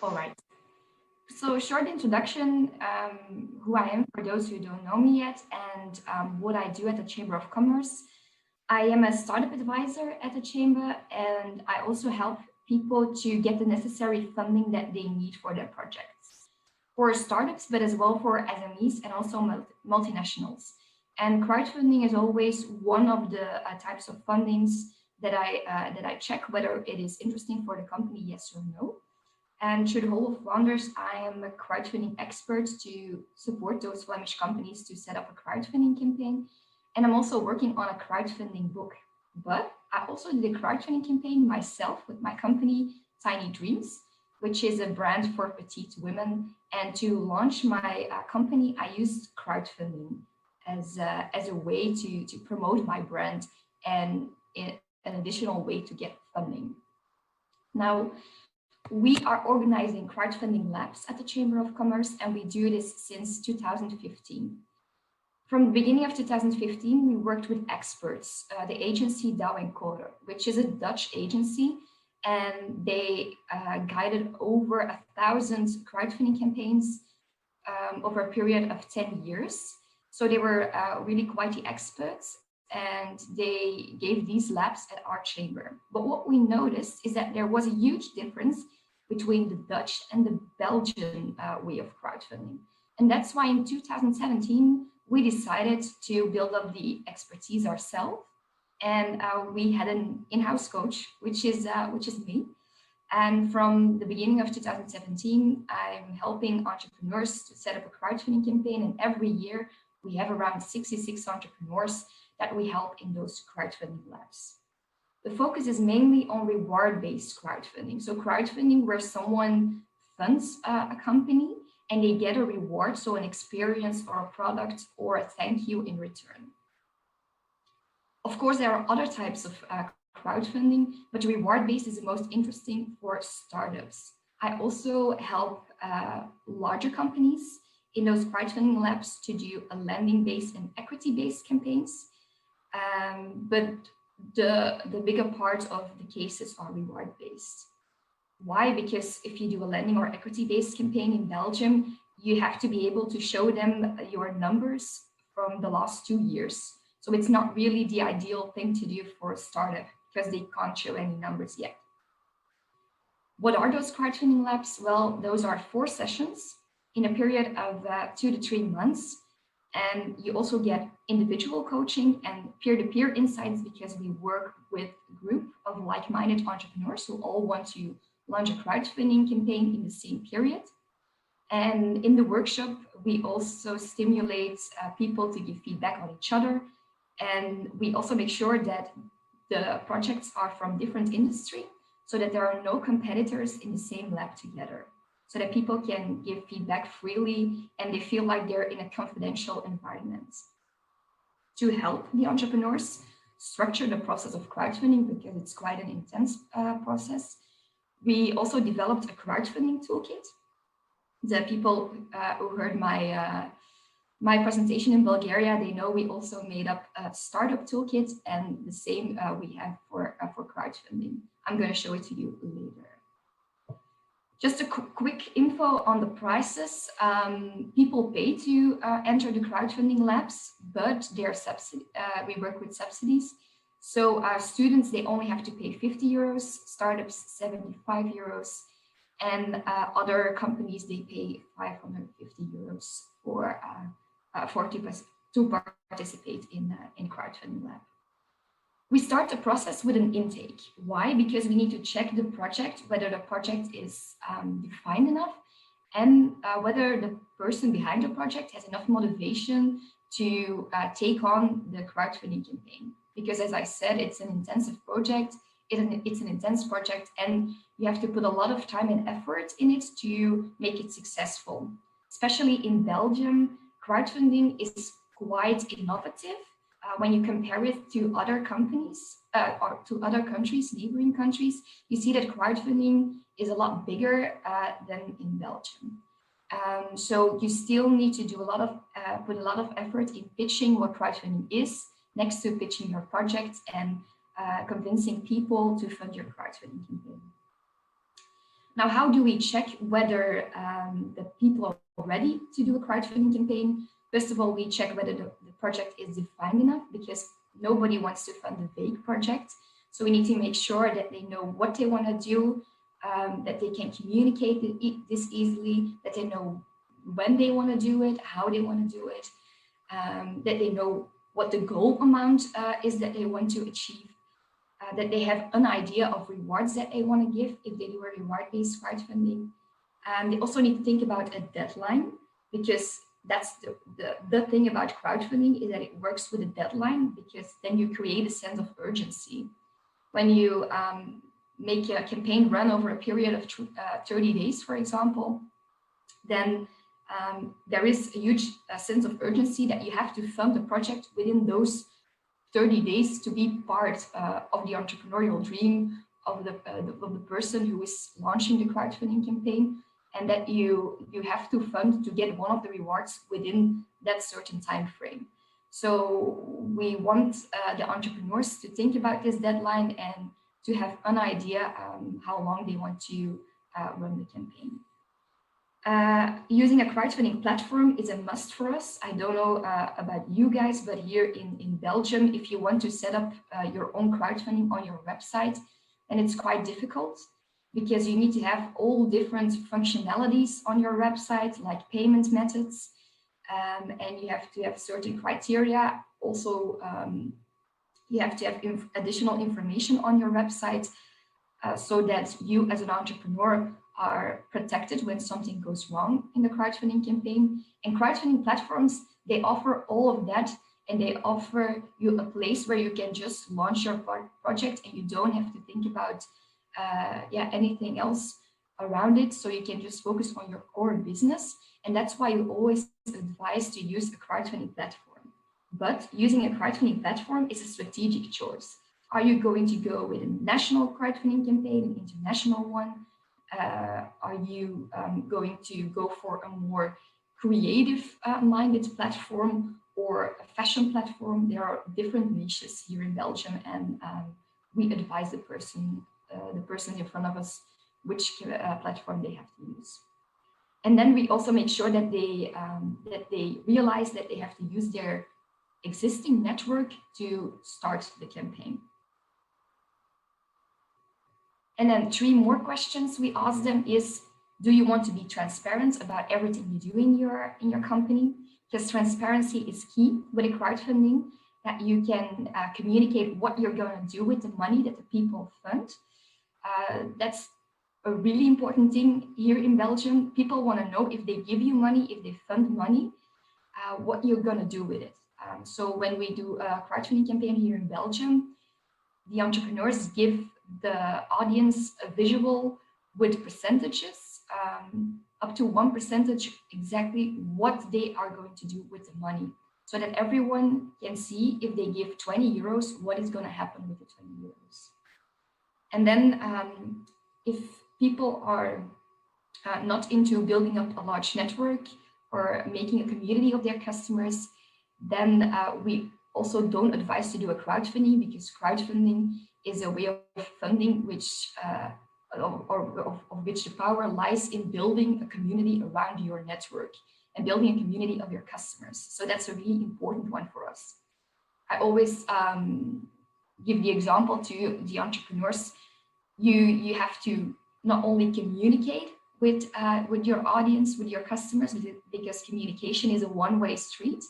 All right. So short introduction, who I am for those who don't know me yet, and what I do at the Chamber of Commerce. I am a startup advisor at the Chamber, and I also help people to get the necessary funding that they need for their projects. For startups, but as well for SMEs and also multinationals. And crowdfunding is always one of the types of fundings that I check whether it is interesting for the company, yes or no. And through the whole of Flanders, I am a crowdfunding expert to support those Flemish companies to set up a crowdfunding campaign. And I'm also working on a crowdfunding book. But I also did a crowdfunding campaign myself with my company, Tiny Dreams, which is a brand for petite women. And to launch my company, I used crowdfunding as a way to promote my brand and an additional way to get funding. Now, we are organizing crowdfunding labs at the Chamber of Commerce, and we do this since 2015. From the beginning of 2015, we worked with experts, the agency Douw & Coder, which is a Dutch agency, and they guided over 1,000 crowdfunding campaigns over a period of 10 years. So they were really quite the experts, and they gave these labs at our chamber. But what we noticed is that there was a huge difference between the Dutch and the Belgian way of crowdfunding. And that's why in 2017, we decided to build up the expertise ourselves. And we had an in-house coach, which is me. And from the beginning of 2017, I'm helping entrepreneurs to set up a crowdfunding campaign. And every year, we have around 66 entrepreneurs that we help in those crowdfunding labs. The focus is mainly on reward-based crowdfunding. So crowdfunding where someone funds a company and they get a reward, so an experience or a product or a thank you in return. Of course, there are other types of crowdfunding, but reward-based is the most interesting for startups. I also help larger companies in those crowdfunding labs to do a lending-based and equity-based campaigns. But the bigger part of the cases are reward-based. Why? Because if you do a lending or equity-based campaign in Belgium, you have to be able to show them your numbers from the last 2 years. So it's not really the ideal thing to do for a startup because they can't show any numbers yet. What are those crowdfunding labs? Well, those are 4 sessions in a period of 2 to 3 months. And you also get individual coaching and peer-to-peer insights because we work with a group of like-minded entrepreneurs who all want to launch a crowdfunding campaign in the same period. And in the workshop, we also stimulate people to give feedback on each other. And we also make sure that the projects are from different industry so that there are no competitors in the same lab together, so that people can give feedback freely and they feel like they're in a confidential environment. To help the entrepreneurs structure the process of crowdfunding, because it's quite an intense process, we also developed a crowdfunding toolkit. The people who heard my presentation in Bulgaria, they know we also made up a startup toolkit, and the same we have for crowdfunding. I'm going to show it to you later. Just a quick info on the prices. People pay to enter the crowdfunding labs, but they're we work with subsidies. So students, they only have to pay 50 euros, startups 75 euros, and other companies, they pay 550 euros to participate in crowdfunding lab. We start the process with an intake. Why? Because we need to check the project, whether the project is defined enough and whether the person behind the project has enough motivation to take on the crowdfunding campaign. Because as I said, it's an intensive project, it's an intense project, and you have to put a lot of time and effort in it to make it successful. Especially in Belgium, crowdfunding is quite innovative. When you compare it to other companies or to other countries, neighboring countries, you see that crowdfunding is a lot bigger than in Belgium. So you still need to do put a lot of effort in pitching what crowdfunding is, next to pitching your project and convincing people to fund your crowdfunding campaign. Now, how do we check whether the people are ready to do a crowdfunding campaign? First of all, we check whether the project is defined enough, because nobody wants to fund a vague project. So we need to make sure that they know what they want to do, that they can communicate this easily, that they know when they want to do it, how they want to do it, that they know what the goal amount is that they want to achieve, that they have an idea of rewards that they want to give if they do a reward-based crowdfunding. They also need to think about a deadline, because that's the thing about crowdfunding, is that it works with a deadline, because then you create a sense of urgency. When you make a campaign run over a period of 30 days, for example, then there is a huge sense of urgency that you have to fund the project within those 30 days to be part of the entrepreneurial dream of the person who is launching the crowdfunding campaign, and that you have to fund to get one of the rewards within that certain time frame. So we want the entrepreneurs to think about this deadline and to have an idea how long they want to run the campaign. Using a crowdfunding platform is a must for us. I don't know about you guys, but here in Belgium, if you want to set up your own crowdfunding on your website, then it's quite difficult, because you need to have all different functionalities on your website, like payment methods, and you have to have certain criteria. Also, you have to have additional information on your website so that you as an entrepreneur are protected when something goes wrong in the crowdfunding campaign. And crowdfunding platforms, they offer all of that, and they offer you a place where you can just launch your project and you don't have to think about anything else around it. So you can just focus on your core business. And that's why you always advise to use a crowdfunding platform. But using a crowdfunding platform is a strategic choice. Are you going to go with a national crowdfunding campaign, an international one? Are you going to go for a more creative-minded platform or a fashion platform? There are different niches here in Belgium, and we advise the person in front of us which platform they have to use. And then we also make sure that they realize that they have to use their existing network to start the campaign. And then 3 more questions we ask them is, do you want to be transparent about everything you do in your company? Because transparency is key with a crowdfunding, that you can communicate what you're going to do with the money that the people fund. That's a really important thing here in Belgium. People want to know, if they give you money, if they fund money, what you're going to do with it. So when we do a crowdfunding campaign here in Belgium, the entrepreneurs give the audience a visual with percentages, up to 1% exactly what they are going to do with the money, so that everyone can see, if they give 20 euros, what is going to happen with the 20 euros. And then if people are not into building up a large network or making a community of their customers, then we also don't advise to do a crowdfunding, because crowdfunding is a way of funding which of which the power lies in building a community around your network and building a community of your customers. So that's a really important one for us. I always give the example to the entrepreneurs. You have to not only communicate with your audience, with your customers, because communication is a one-way street,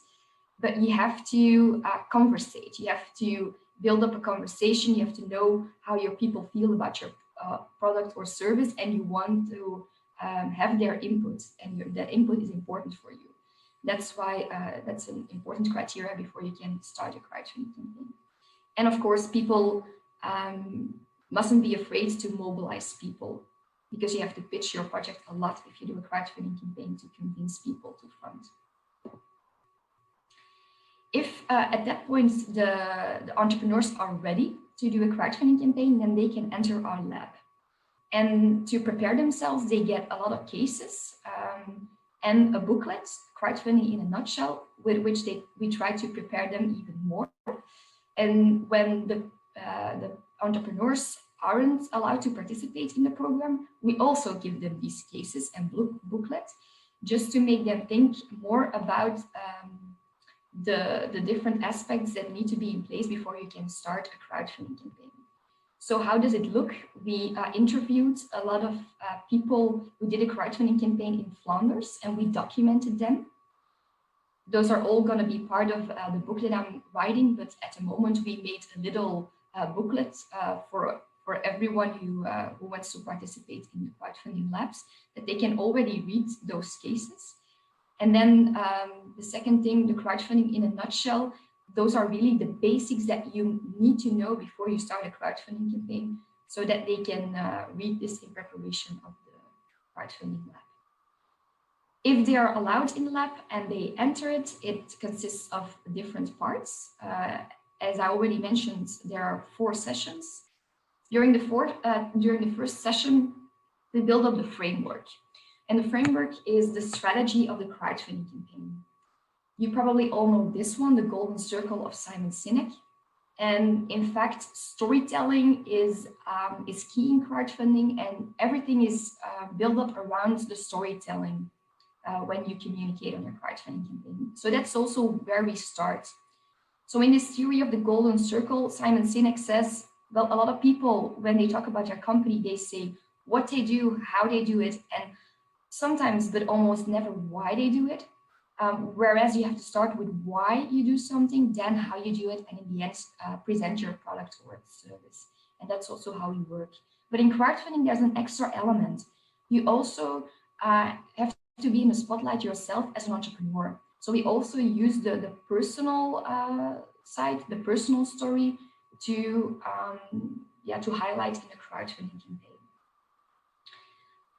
but you have to conversate. You have to build up a conversation. You have to know how your people feel about your product or service, and you want to have their input, and that input is important for you. That's why that's an important criteria before you can start a crowdfunding campaign. And of course, people mustn't be afraid to mobilize people, because you have to pitch your project a lot if you do a crowdfunding campaign to convince people to fund. If at that point the entrepreneurs are ready to do a crowdfunding campaign, then they can enter our lab. And to prepare themselves, they get a lot of cases and a booklet, Crowdfunding in a Nutshell, with which we try to prepare them even more. And when the entrepreneurs aren't allowed to participate in the program, we also give them these cases and booklets just to make them think more about the different aspects that need to be in place before you can start a crowdfunding campaign. So how does it look? We interviewed a lot of people who did a crowdfunding campaign in Flanders, and we documented them. Those are all going to be part of the book that I'm writing, but at the moment we made a little booklet for everyone who wants to participate in the crowdfunding labs, that they can already read those cases. And then the second thing, the crowdfunding in a nutshell, those are really the basics that you need to know before you start a crowdfunding campaign, so that they can read this in preparation of the crowdfunding lab. If they are allowed in the lab and they enter it, it consists of different parts. As I already mentioned, there are 4 sessions. During the first session, we build up the framework. And the framework is the strategy of the crowdfunding campaign. You probably all know this one, the golden circle of Simon Sinek. And in fact, storytelling is key in crowdfunding, and everything is built up around the storytelling when you communicate on your crowdfunding campaign. So that's also where we start. So in this theory of the golden circle, Simon Sinek says, well, a lot of people, when they talk about their company, they say what they do, how they do it, and sometimes, but almost never, why they do it. Whereas you have to start with why you do something, then how you do it, and in the end, present your product or service. And that's also how we work. But in crowdfunding, there's an extra element. You also have to be in the spotlight yourself as an entrepreneur. So we also use the personal side, the personal story to highlight in the crowdfunding campaign.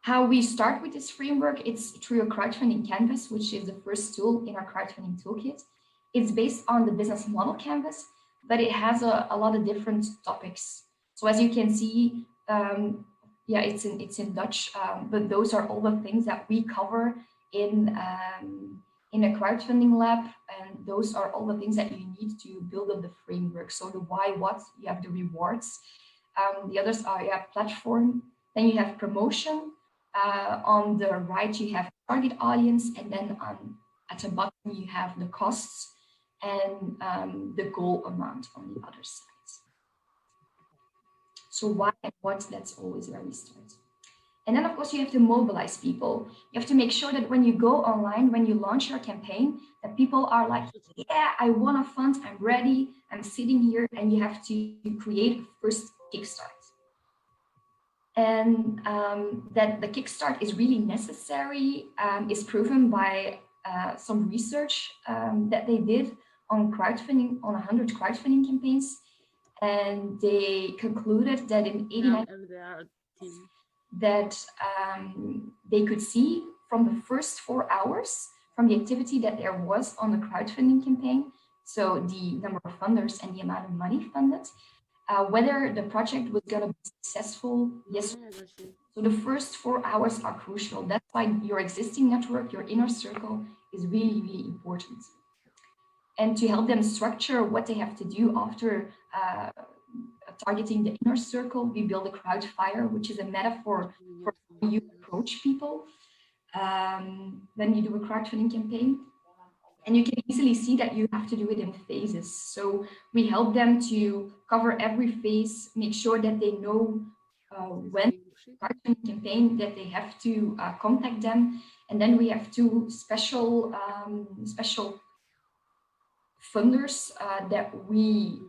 How we start with this framework, it's through a crowdfunding canvas, which is the first tool in our crowdfunding toolkit. It's based on the business model canvas, but it has a lot of different topics. So as you can see, it's in Dutch, but those are all the things that we cover in a crowdfunding lab, and those are all the things that you need to build up the framework. So the why, what, you have the rewards. The others are platform, then you have promotion. On the right, you have target audience, and then at the bottom, you have the costs and the goal amount on the other side. So why and what, that's always where we start. And then, of course, you have to mobilize people. You have to make sure that when you go online, when you launch your campaign, that people are like, yeah, I want a fund, I'm ready, I'm sitting here, and you have to create a first kickstart. And that the kickstart is really necessary is proven by some research that they did on crowdfunding, on 100 crowdfunding campaigns. And they concluded that in 89 that they could see from the first 4 hours from the activity that there was on the crowdfunding campaign, so the number of funders and the amount of money funded, whether the project was going to be successful, yes. So the first 4 hours are crucial. That's why your existing network, your inner circle, is really, really important. And to help them structure what they have to do after targeting the inner circle, we build a crowd fire, which is a metaphor for how you approach people when you do a crowdfunding campaign. And you can easily see that you have to do it in phases. So we help them to cover every phase, make sure that they know when crowdfunding campaign that they have to contact them. And then we have 2 special funders that we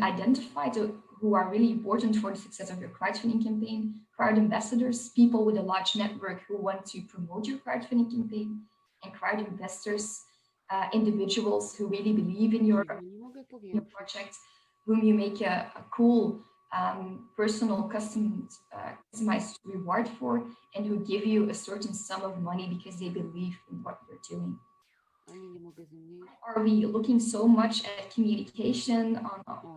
identified who are really important for the success of your crowdfunding campaign. Crowd ambassadors, people with a large network who want to promote your crowdfunding campaign, and crowd investors, individuals who really believe in your project, whom you make a cool personal customized reward for, and who give you a certain sum of money because they believe in what you're doing. Are we looking so much at communication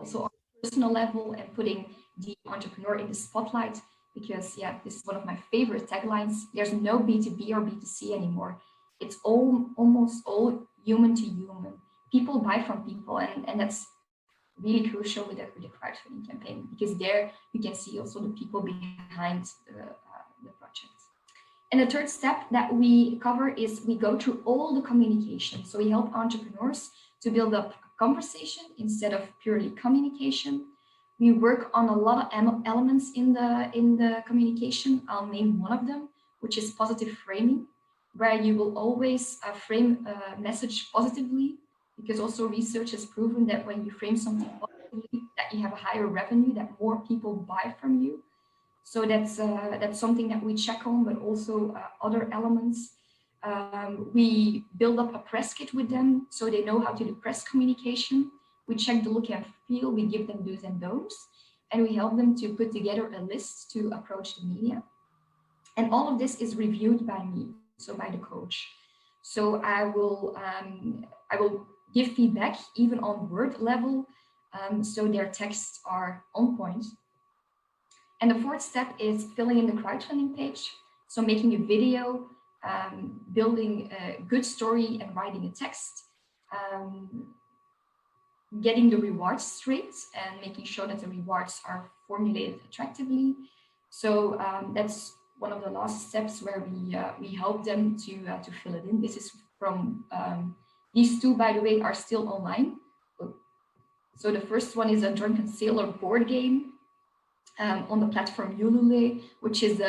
also on a personal level and putting the entrepreneur in the spotlight? Because this is one of my favorite taglines. There's no B2B or B2C anymore. It's almost all human to human. People buy from people, and that's really crucial with the crowdfunding campaign, because there you can see also the people behind the project. And the third step that we cover is we go through all the communication. So we help entrepreneurs to build up a conversation instead of purely communication. We work on a lot of elements in the communication. I'll name one of them, which is positive framing, where you will always frame a message positively, because also research has proven that when you frame something positively, that you have a higher revenue, that more people buy from you. So that's something that we check on, but also other elements. We build up a press kit with them so they know how to do press communication. We check the look and feel, we give them do's and don'ts, and we help them to put together a list to approach the media. And all of this is reviewed by me, so by the coach. So I will give feedback even on word level, so their texts are on point. And the fourth step is filling in the crowdfunding page. So making a video, building a good story and writing a text, getting the rewards straight and making sure that the rewards are formulated attractively. So that's one of the last steps where we help them to fill it in. This is from, these two, by the way, are still online. So the first one is a Drunken Sailor board game on the platform Ulule, which is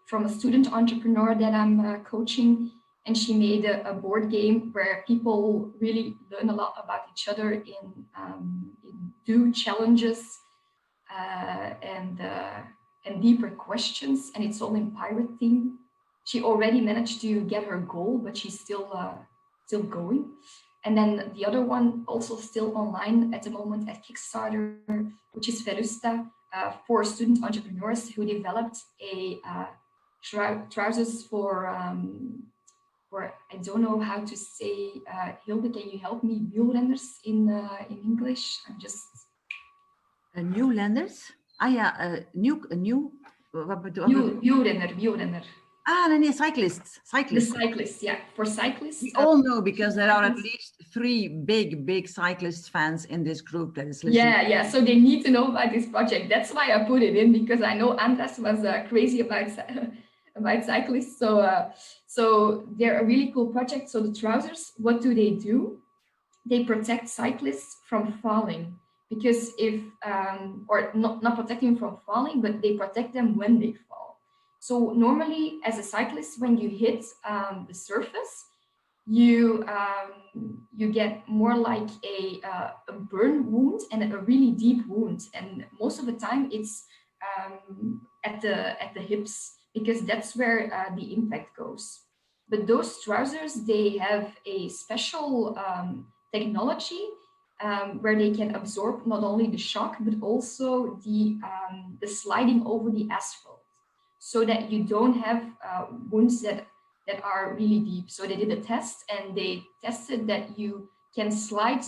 from a student entrepreneur that I'm coaching. And she made a board game where people really learn a lot about each other in do challenges and deeper questions. And it's all in pirate theme. She already managed to get her goal, but she's still going. And then the other one, also still online at the moment at Kickstarter, which is Verusta, for student entrepreneurs who developed a trousers for I don't know how to say, Hilde, can you help me? Wielrenners in English. I'm just Newlanders. Ah ja, new. Wielrenner. Ah, no, cyclists. The cyclists, yeah, for cyclists. We all know, because there are at least 3 big cyclist fans in this group that is listening. Yeah. So they need to know about this project. That's why I put it in, because I know Andras was crazy about cyclists. So they're a really cool project. So the trousers, what do? They protect cyclists from falling, because if or not protecting them from falling, but they protect them when they fall. So normally, as a cyclist, when you hit the surface, you get more like a burn wound and a really deep wound, and most of the time it's at the hips, because that's where the impact goes. But those trousers, they have a special technology where they can absorb not only the shock, but also the sliding over the asphalt, so that you don't have wounds that are really deep. So they did a test, and they tested that you can slide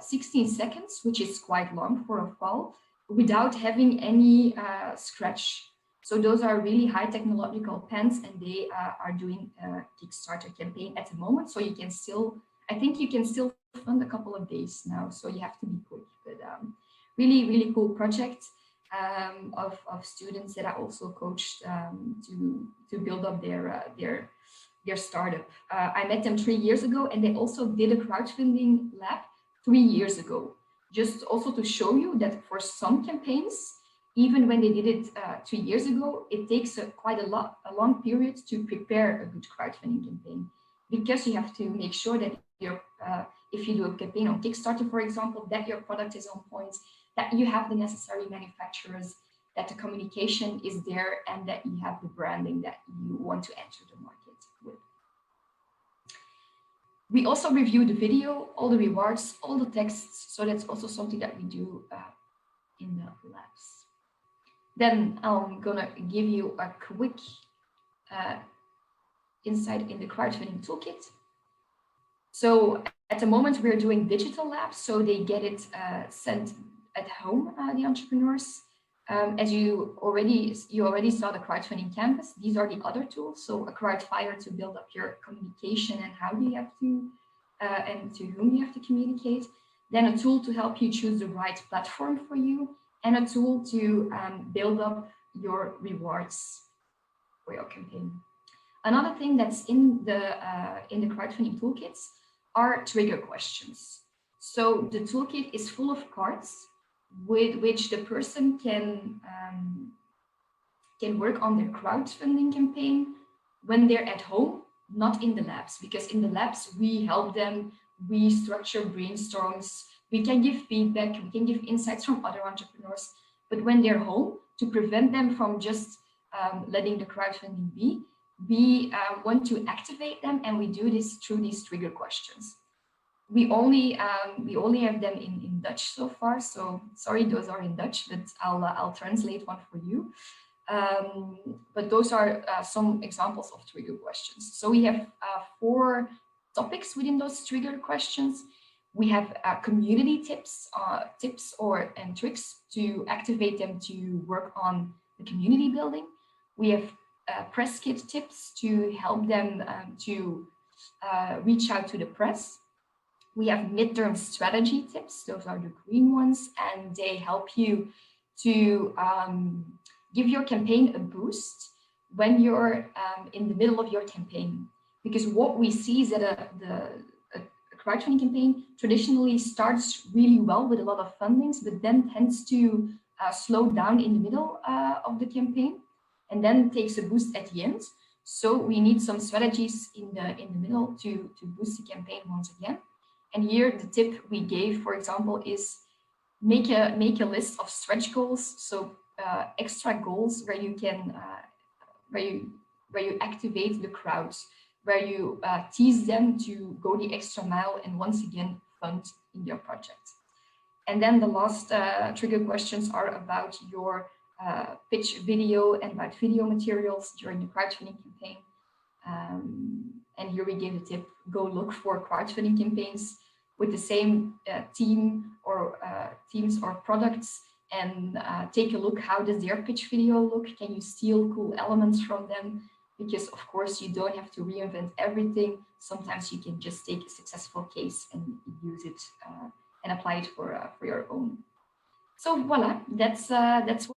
16 seconds, which is quite long for a fall, without having any scratch. So those are really high technological pants, and they are doing a Kickstarter campaign at the moment. So you can still, I think you can still fund a couple of days now. So you have to be quick, but really cool project of students that I also coached to build up their startup. I met them 3 years ago, and they also did a crowdfunding lab 3 years ago, just also to show you that for some campaigns, even when they did it 2 years ago, it takes quite a long period to prepare a good crowdfunding campaign, because you have to make sure that if you do a campaign on Kickstarter, for example, that your product is on point, that you have the necessary manufacturers, that the communication is there, and that you have the branding that you want to enter the market with. We also review the video, all the rewards, all the texts. So that's also something that we do in the labs. Then I'm gonna give you a quick insight in the crowdfunding toolkit. So at the moment we're doing digital labs, so they get it sent at home, the entrepreneurs. As you already saw the crowdfunding canvas, these are the other tools. So a crowdfire to build up your communication and how you have to, and to whom you have to communicate. then a tool to help you choose the right platform for you, and a tool to build up your rewards for your campaign. Another thing that's in the crowdfunding toolkits are trigger questions. So the toolkit is full of cards with which the person can work on their crowdfunding campaign when they're at home, not in the labs, because in the labs we help them, we structure brainstorms, we can give feedback, we can give insights from other entrepreneurs, but when they're home, to prevent them from just letting the crowdfunding be, we want to activate them, and we do this through these trigger questions. We only have them in Dutch so far, so sorry, those are in Dutch, but I'll translate one for you. But those are some examples of trigger questions. So we have 4 topics within those trigger questions. We have community tips and tricks to activate them to work on the community building. We have press kit tips to help them to reach out to the press. We have midterm strategy tips. Those are the green ones, and they help you to give your campaign a boost when you're in the middle of your campaign. Because what we see is that a crowdfunding campaign traditionally starts really well with a lot of fundings, but then tends to slow down in the middle of the campaign, and then takes a boost at the end. So we need some strategies in the middle to boost the campaign once again. And here the tip we gave, for example, is make a list of stretch goals. So extra goals where you can where you activate the crowds, where you tease them to go the extra mile and once again fund in your project. And then the last trigger questions are about your pitch video and about video materials during the crowdfunding campaign. And here we gave a tip: go look for crowdfunding campaigns with the same team or teams or products, and take a look, how does their pitch video look? Can you steal cool elements from them? Because of course you don't have to reinvent everything. Sometimes you can just take a successful case and use it and apply it for your own. So voila, that's what